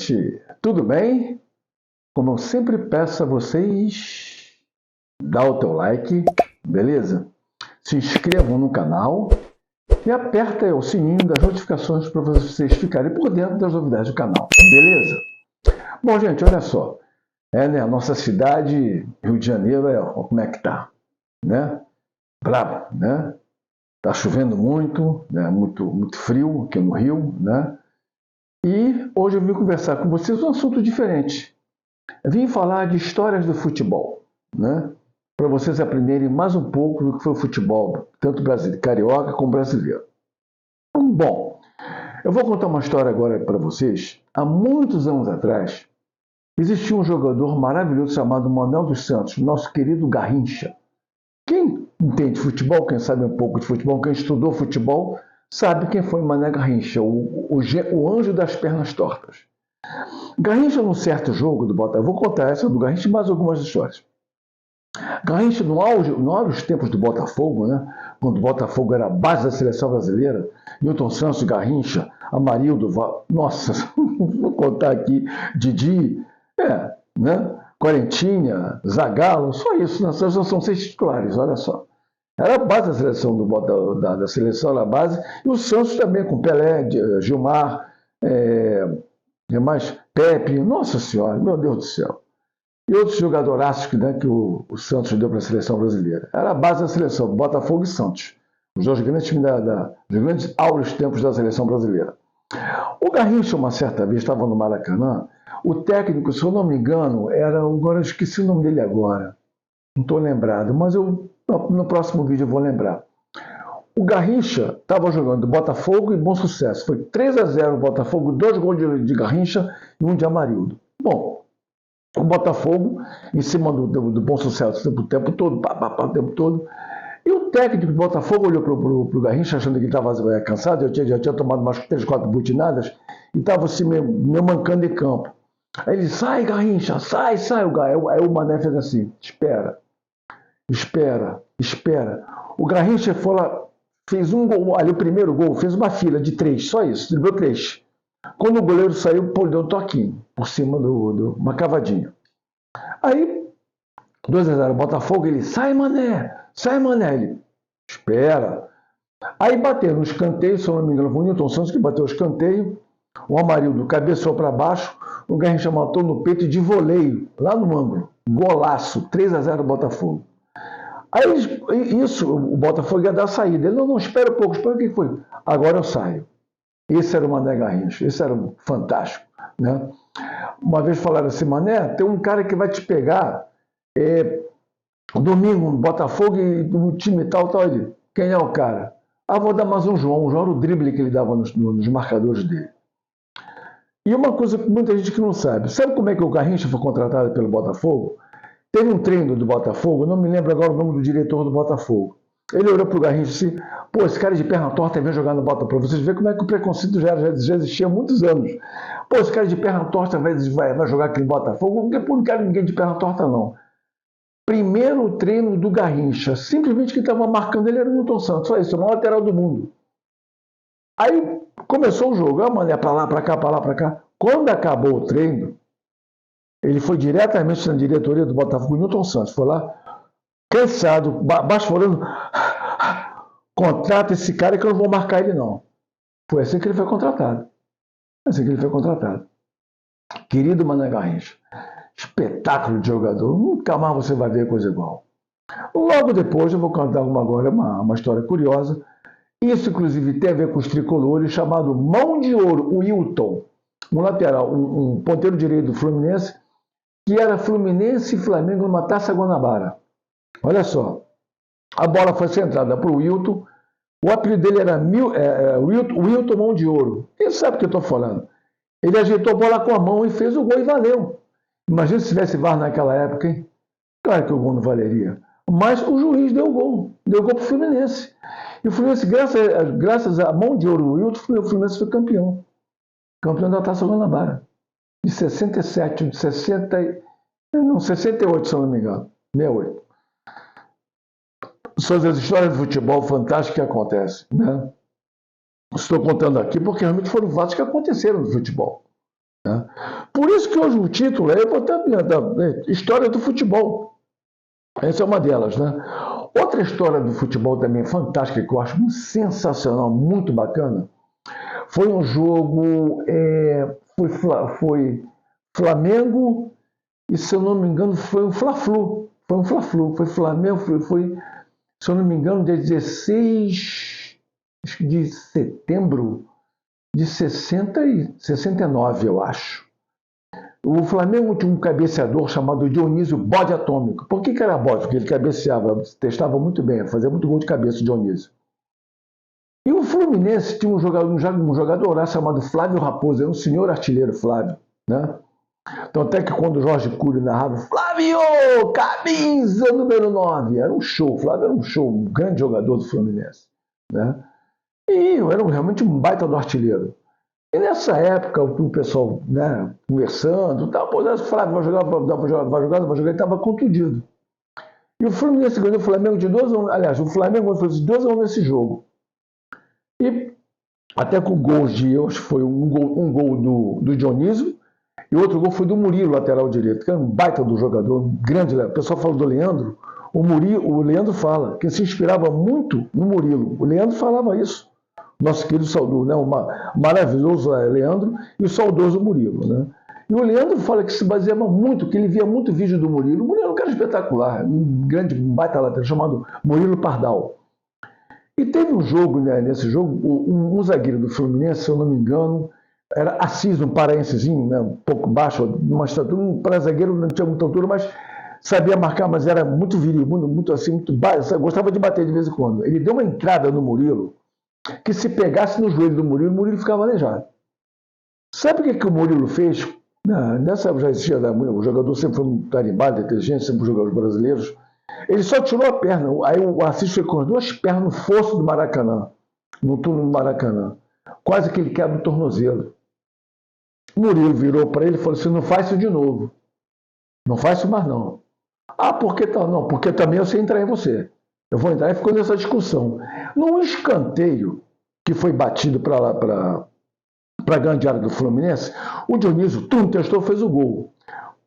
gente, tudo bem? Como eu sempre peço a vocês, dá o teu like, beleza? Se inscrevam no canal e aperta o sininho das notificações para vocês ficarem por dentro das novidades do canal, beleza? Bom, gente, olha só, né, a nossa cidade, Rio de Janeiro, ó, como é que tá, né? Brabo, né? Tá chovendo muito, né? Muito frio aqui no Rio, né? E hoje eu vim conversar com vocês um assunto diferente. Eu vim falar de histórias do futebol, né? Para vocês aprenderem mais um pouco do que foi o futebol, tanto brasileiro, carioca como brasileiro. Bom, eu vou contar uma história agora para vocês. Há muitos anos atrás, existia um jogador maravilhoso chamado Manuel dos Santos, nosso querido Garrincha. Quem entende futebol, quem sabe um pouco de futebol, quem estudou futebol, sabe quem foi Mané Garrincha, o anjo das pernas tortas. Garrincha, num certo jogo do Botafogo, vou contar essa do Garrincha e mais algumas histórias. Garrincha, no auge dos tempos do Botafogo, né, quando o Botafogo era a base da seleção brasileira, Newton Santos, Garrincha, Amarildo, nossa, vou contar aqui, Didi, né, Quarentinha, Zagallo, só isso, né, são 6 titulares, olha só. Era a base da seleção da seleção, era a base, e o Santos também, com Pelé, Gilmar, mais Pepe, nossa senhora, meu Deus do céu. E outros jogadoraços que o Santos deu para a seleção brasileira. Era a base da seleção, Botafogo e Santos. Os dois grandes times dos grandes áureos tempos da seleção brasileira. O Garrincha, uma certa vez, estava no Maracanã. O técnico, se eu não me engano, agora eu esqueci o nome dele agora. Não estou lembrado, mas no próximo vídeo eu vou lembrar. O Garrincha estava jogando Botafogo e Bom Sucesso. Foi 3-0 o Botafogo, 2 gols de Garrincha e 1 de Amarildo. Bom, o Botafogo, em cima do Bom Sucesso o tempo todo, o tempo todo. E o técnico do Botafogo olhou para o Garrincha, achando que ele estava cansado, já tinha tomado umas 3, 4 butinadas, e estava assim, meio mancando em campo. Aí ele, sai Garrincha, sai. Aí o Mané fez assim, espera. O Garrincha foi lá, fez um gol, ali o primeiro gol, fez uma fila de 3, só isso, driblou 3. Quando o goleiro saiu, deu um toquinho por cima uma cavadinha. Aí, 2-0 Botafogo, ele, sai Mané, ele, espera. Aí bateram no escanteio, se eu não me engano, foi o Newton Santos que bateu o escanteio, o Amarildo cabeceou para baixo, o Garrincha matou no peito de voleio, lá no ângulo, golaço, 3-0 Botafogo. Aí, isso, o Botafogo ia dar a saída. Ele, não, espera um pouco, espera o que foi. Agora eu saio. Esse era o Mané Garrincha, esse era fantástico, né? Uma vez falaram assim, Mané, tem um cara que vai te pegar domingo no Botafogo e no time tal. Ele, quem é o cara? Vou dar mais um João. O João era o drible que ele dava nos marcadores dele. E uma coisa que muita gente que não sabe como é que o Garrincha foi contratado pelo Botafogo? Teve um treino do Botafogo, não me lembro agora o nome do diretor do Botafogo. Ele olhou para o Garrincha e disse, esse cara de perna torta vem jogar no Botafogo. Para vocês verem como é que o preconceito já existia há muitos anos. Esse cara de perna torta vai jogar aqui no Botafogo. Não quero ninguém de perna torta, não. Primeiro treino do Garrincha. Simplesmente quem estava marcando ele era o Newton Santos. Só isso, o maior lateral do mundo. Aí começou o jogo. Mané, para lá, para cá, para lá, para cá. Quando acabou o treino, ele foi diretamente na diretoria do Botafogo, o Newton Santos. Foi lá, cansado, basfolando. Contrata esse cara que eu não vou marcar ele, não. Foi assim que ele foi contratado. Querido Mané Garrincha, espetáculo de jogador. Nunca mais você vai ver coisa igual. Logo depois, eu vou contar agora uma história curiosa. Isso, inclusive, tem a ver com os tricolores, chamado Mão de Ouro, o Wilton. Um lateral, um ponteiro direito do Fluminense, que era Fluminense e Flamengo numa Taça Guanabara. Olha só. A bola foi centrada para o Wilton. O apelido dele era Wilton Mão de Ouro. Quem sabe o que eu estou falando? Ele ajeitou a bola com a mão e fez o gol e valeu. Imagina se tivesse VAR naquela época, hein? Claro que o gol não valeria. Mas o juiz deu o gol. Deu o gol para o Fluminense. E o Fluminense, graças à mão de ouro do Wilton, o Fluminense foi campeão. Campeão da Taça Guanabara. De 67, de 68, se eu não me engano. 68. São as histórias de futebol fantásticas que acontecem, né? Estou contando aqui porque realmente foram fatos que aconteceram no futebol. Né? Por isso que hoje o título é História do Futebol. Essa é uma delas, né? Outra história do futebol também fantástica, que eu acho sensacional, muito bacana, foi um jogo, foi Flamengo e, se eu não me engano, foi um Fla-Flu. Foi Flamengo, se eu não me engano, dia 16 de setembro de 69, eu acho. O Flamengo tinha um cabeceador chamado Dionísio Bode Atômico. Por que era bode? Porque ele cabeceava, testava muito bem, fazia muito gol de cabeça, o Dionísio. E o Fluminense tinha um jogador lá chamado Flávio Raposo, era um senhor artilheiro Flávio, né? Então até que quando o Jorge Cury narrava, Flávio, camisa número 9, era um show, Flávio era um show, um grande jogador do Fluminense, né? E era realmente um baita do artilheiro. E nessa época, o pessoal, né, conversando, o Flávio vai jogar, ele estava contundido. E o Fluminense ganhou o Flamengo de 2-1, aliás, o Flamengo ganhou de 2-1 nesse jogo. E até com gols de, acho que foi um gol do Dionísio, e outro gol foi do Murilo, lateral direito, que era um baita do jogador, um grande. O pessoal fala do Leandro, o Leandro fala que se inspirava muito no Murilo. O Leandro falava isso. Nosso querido saudoso, né? O maravilhoso Leandro e o saudoso Murilo, né? E o Leandro fala que se baseava muito, que ele via muito vídeo do Murilo. O Murilo era um cara espetacular, um grande baita lateral chamado Murilo Pardal. E teve um jogo, né, nesse jogo, um zagueiro do Fluminense, se eu não me engano, era Assis, um paraensezinho, né, um pouco baixo, uma estatura, para zagueiro não tinha muita altura, mas sabia marcar, mas era muito viril, muito assim, muito baixo, gostava de bater de vez em quando. Ele deu uma entrada no Murilo, que se pegasse no joelho do Murilo, o Murilo ficava aleijado. Sabe o que o Murilo fez? Nessa época já existia, o jogador sempre foi um tarimbado, inteligente, sempre os jogadores brasileiros. Ele só tirou a perna, aí o Assis foi com as duas pernas no fosso do Maracanã, no túnel do Maracanã. Quase que ele quebra o tornozelo. O Murilo virou para ele e falou assim, não faz isso de novo. Não faz isso mais não. Ah, por que tal? Não, porque também eu sei entrar em você. Eu vou entrar e ficou nessa discussão. Num escanteio que foi batido para a grande área do Fluminense, o Dionísio testou, fez o gol.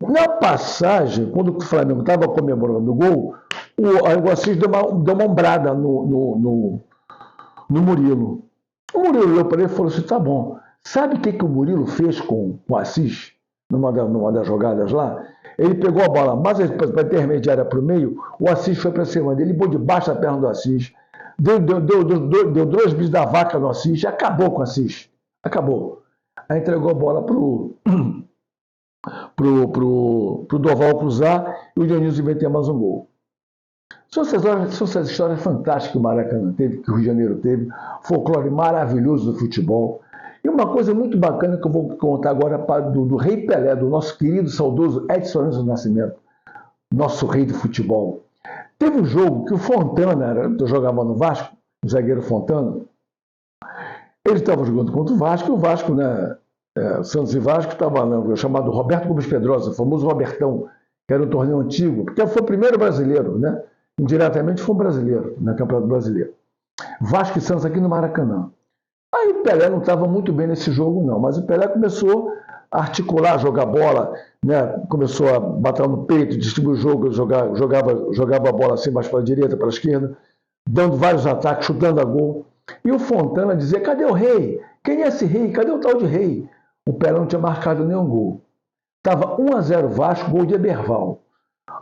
Na passagem, quando o Flamengo estava comemorando o gol, o Assis deu uma ombrada no Murilo. O Murilo olhou para ele e falou assim, tá bom. Sabe o que o Murilo fez com o Assis, numa das jogadas lá? Ele pegou a bola mais para intermediária para o meio, o Assis foi para cima dele, ele botou debaixo da perna do Assis, deu 2 bis da vaca no Assis, acabou com o Assis. Acabou. Aí entregou a bola pro Doval cruzar e o Dionísio meter mais um gol. São essas histórias fantásticas que o Maracanã teve, que o Rio de Janeiro teve, folclore maravilhoso do futebol. E uma coisa muito bacana que eu vou contar agora do Rei Pelé, do nosso querido, saudoso Edson Arantes do Nascimento, nosso rei do futebol. Teve um jogo que o Fontana, jogava no Vasco, o zagueiro Fontana, ele estava jogando contra o Vasco, né, Santos e Vasco, estava chamado Roberto Gomes Pedrosa, o famoso Robertão, que era um torneio antigo, porque foi o primeiro brasileiro, né? Indiretamente foi um brasileiro, na Campeonato Brasileiro. Vasco e Santos aqui no Maracanã. Aí o Pelé não estava muito bem nesse jogo, não, mas o Pelé começou a articular, a jogar bola, né? Começou a bater no peito, distribuir o jogo, jogava a bola assim, mais para a direita, para a esquerda, dando vários ataques, chutando a gol. E o Fontana dizia, cadê o rei? Quem é esse rei? Cadê o tal de rei? O Pelé não tinha marcado nenhum gol. Estava 1-0 Vasco, gol de Eberval.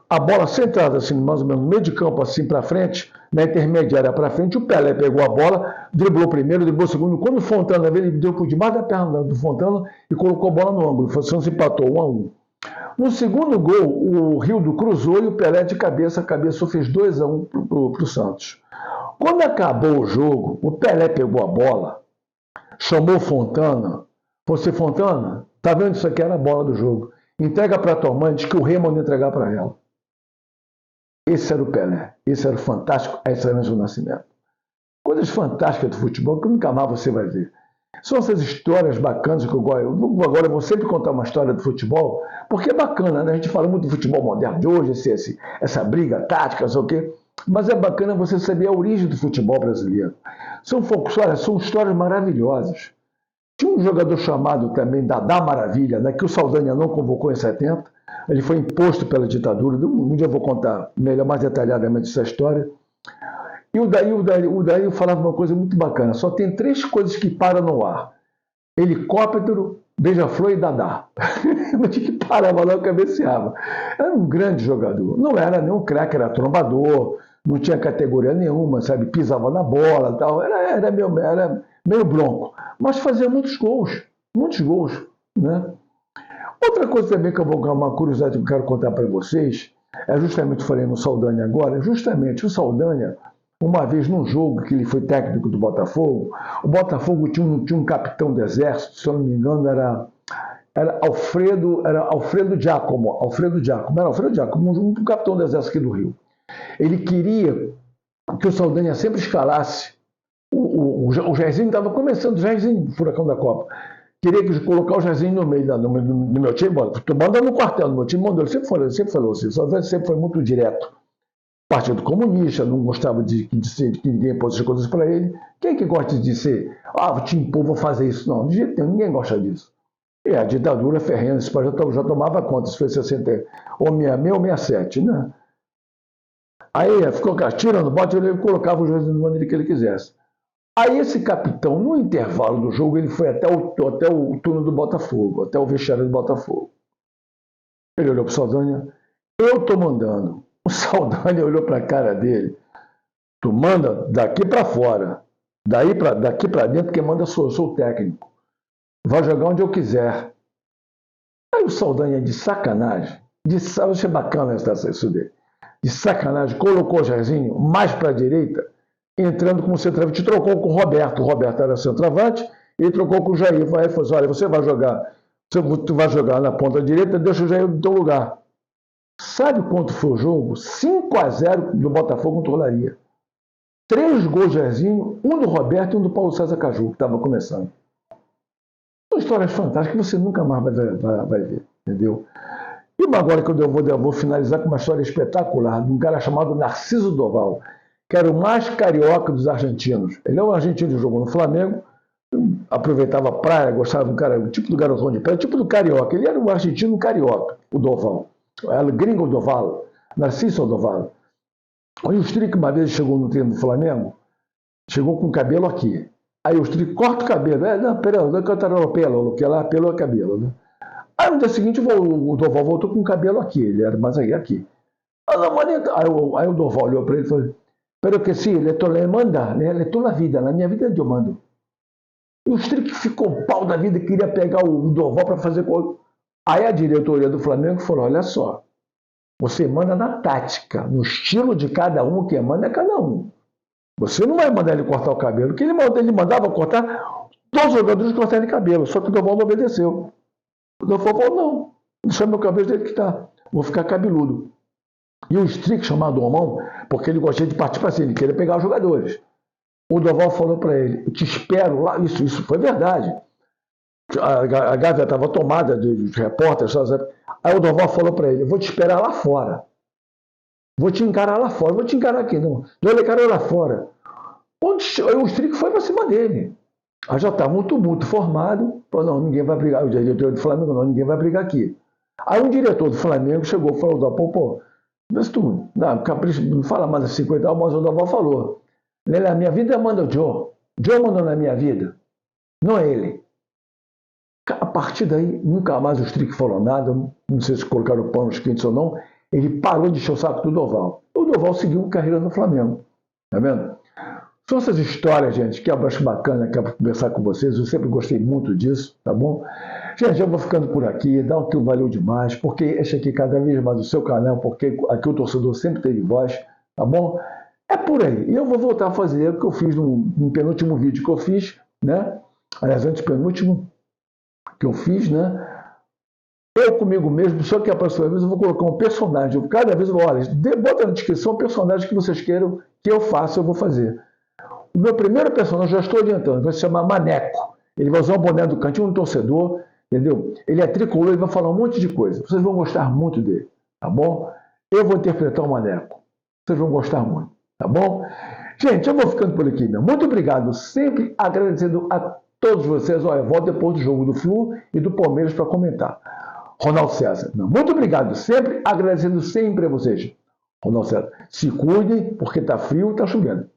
A bola centrada, assim, mais ou menos no meio de campo, assim para frente, na intermediária para frente, o Pelé pegou a bola, driblou primeiro, driblou segundo. Quando o Fontana veio, ele deu por debaixo da perna do Fontana e colocou a bola no ângulo. O Santos empatou 1-1. No segundo gol, o Rildo cruzou e o Pelé de cabeça fez 2-1 para o Santos. Quando acabou o jogo, o Pelé pegou a bola, chamou o Fontana. Você, Fontana, tá vendo isso aqui? Era a bola do jogo. Entrega para a tua mãe, diz que o rei mandou entregar para ela. Esse era o Pelé. Esse era o fantástico Edson Arantes do Nascimento. Coisas fantásticas do futebol que nunca mais você vai ver. São essas histórias bacanas que eu gosto. Agora eu vou sempre contar uma história do futebol, porque é bacana, né? A gente fala muito do futebol moderno de hoje, essa briga tática, não sei o quê. Mas é bacana você saber a origem do futebol brasileiro. São histórias maravilhosas. Tinha um jogador chamado também Dadá Maravilha, né, que o Saldanha não convocou em 70. Ele foi imposto pela ditadura. Um dia eu vou contar melhor, mais detalhadamente essa história. E o Daí falava uma coisa muito bacana. Só tem 3 coisas que param no ar: helicóptero, beija-flor e Dadá. Mas que parava lá, eu cabeceava. Era um grande jogador. Não era nenhum craque, era trombador, não tinha categoria nenhuma, sabe? Pisava na bola, tal. Era meio bronco. Mas fazia muitos gols, né? Outra coisa também que eu vou uma curiosidade que eu quero contar para vocês, é justamente, falei no Saldanha agora, justamente o Saldanha, uma vez num jogo que ele foi técnico do Botafogo, o Botafogo tinha um capitão do exército, se eu não me engano, era Alfredo Giacomo, um capitão do exército aqui do Rio. Ele queria que o Saldanha sempre escalasse, o Jairzinho estava começando, o Jairzinho, furacão da Copa, queria colocar o Jairzinho no meio do meu time, tu manda no quartel, no meu time mandou, ele sempre falou assim, o Saldanha sempre foi muito direto. Partido Comunista, não gostava de que ninguém impôs as coisas para ele. Quem é que gosta de ser, vou te impor, vou fazer isso? Não, de jeito nenhum, ninguém gosta disso. E a ditadura ferrenha, já tomava conta, isso foi 60, ou 66 ou 67, né? Aí ficou tirando bote, ele colocava o juiz da maneira que ele quisesse. Aí esse capitão, no intervalo do jogo, ele foi até o turno do Botafogo, até o vestiário do Botafogo. Ele olhou para o Saldanha, eu estou mandando. O Saldanha olhou para a cara dele, tu manda daqui para fora, daqui para dentro, quem manda sou eu, sou o técnico. Vai jogar onde eu quiser. Aí o Saldanha, de sacanagem, eu achei bacana isso dele, de sacanagem, colocou o Jairzinho mais para a direita, entrando como centroavante, trocou com o Roberto. O Roberto era centroavante, e ele trocou com o Jair. Aí ele falou assim, olha, você vai jogar na ponta direita, deixa o Jair no teu lugar. Sabe quanto foi o jogo? 5-0 do Botafogo contra o Olaria. 3 gols de Jairzinho, um do Roberto e um do Paulo César Caju, que estava começando. São histórias fantásticas que você nunca mais vai ver, entendeu? E agora que eu vou finalizar com uma história espetacular de um cara chamado Narciso Doval, que era o mais carioca dos argentinos. Ele é um argentino que jogou no Flamengo, aproveitava a praia, gostava do cara, o tipo do garotão de praia, o tipo do carioca. Ele era um argentino carioca, o Doval. Era Gringo Doval, Narciso Doval. Aí o Strick uma vez chegou no treino do Flamengo, chegou com o cabelo aqui. Aí o Strick corta o cabelo. Não cantarola pelo, que lá pelo é cabelo, né? Aí no dia seguinte o Doval voltou com o cabelo aqui, ele era mais aqui. Aí o Doval olhou para ele e falou, pero que sim, ele manda, né? Ele toda a vida, na minha vida eu mando. E o Strick ficou pau da vida, queria pegar o Doval para fazer coisa. Aí a diretoria do Flamengo falou, olha só, você manda na tática, no estilo de cada um, quem manda é cada um. Você não vai mandar ele cortar o cabelo, porque ele mandava cortar, todos os jogadores cortarem cabelo, só que o Doval não obedeceu. O Doval falou, não, deixa meu cabelo do jeito que está, vou ficar cabeludo. E o Strick, chamado Omão, porque ele gostava de partir para cima, ele queria pegar os jogadores. O Doval falou para ele, eu te espero lá, isso foi verdade. A Gávea estava tomada de repórteres, sabe? Aí o Doval falou para ele, eu vou te esperar lá fora. Vou te encarar lá fora, vou te encarar aqui, não. Ele encarou lá fora. O Strick foi para cima dele. Aí já estava um tumulto formado, falou, não, ninguém vai brigar. O diretor do Flamengo, não, ninguém vai brigar aqui. Aí um diretor do Flamengo chegou e falou, pô, mas tu, não, capricho, não fala mais assim, mas o Doval falou. Na minha vida manda o Joe. Joe mandou na minha vida, não é ele. A partir daí, nunca mais o Strick falou nada, não sei se colocaram panos quentes ou não, ele parou de encher o saco do Doval. O Doval seguiu carreira no Flamengo, tá vendo? São essas histórias, gente, que eu acho bacana, quero conversar com vocês, eu sempre gostei muito disso, tá bom? Gente, eu vou ficando por aqui, dá um que valeu demais, porque este aqui cada vez mais o seu canal, porque aqui o torcedor sempre teve voz, tá bom? É por aí. E eu vou voltar a fazer o que eu fiz no penúltimo vídeo que eu fiz, né? Aliás, antepenúltimo que eu fiz, né? Eu comigo mesmo, só que a próxima vez eu vou colocar um personagem. Cada vez eu vou, olha, bota na descrição o personagem que vocês queiram que eu faça, eu vou fazer. O meu primeiro personagem, já estou adiantando, vai se chamar Maneco. Ele vai usar um boné do cantinho do torcedor, entendeu? Ele é tricolor, ele vai falar um monte de coisa. Vocês vão gostar muito dele, tá bom? Eu vou interpretar o Maneco. Vocês vão gostar muito, tá bom? Gente, eu vou ficando por aqui, meu. Muito obrigado, sempre agradecendo a todos vocês. Olha, eu volto depois do jogo do Flu e do Palmeiras para comentar. Ronaldo César, muito obrigado sempre, agradecendo sempre a vocês. Ronaldo César, se cuidem, porque tá frio e tá chovendo.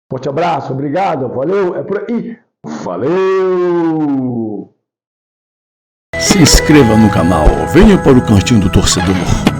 Forte abraço, obrigado, valeu, é por aí. Valeu! Se inscreva no canal, venha para o Cantinho do Torcedor.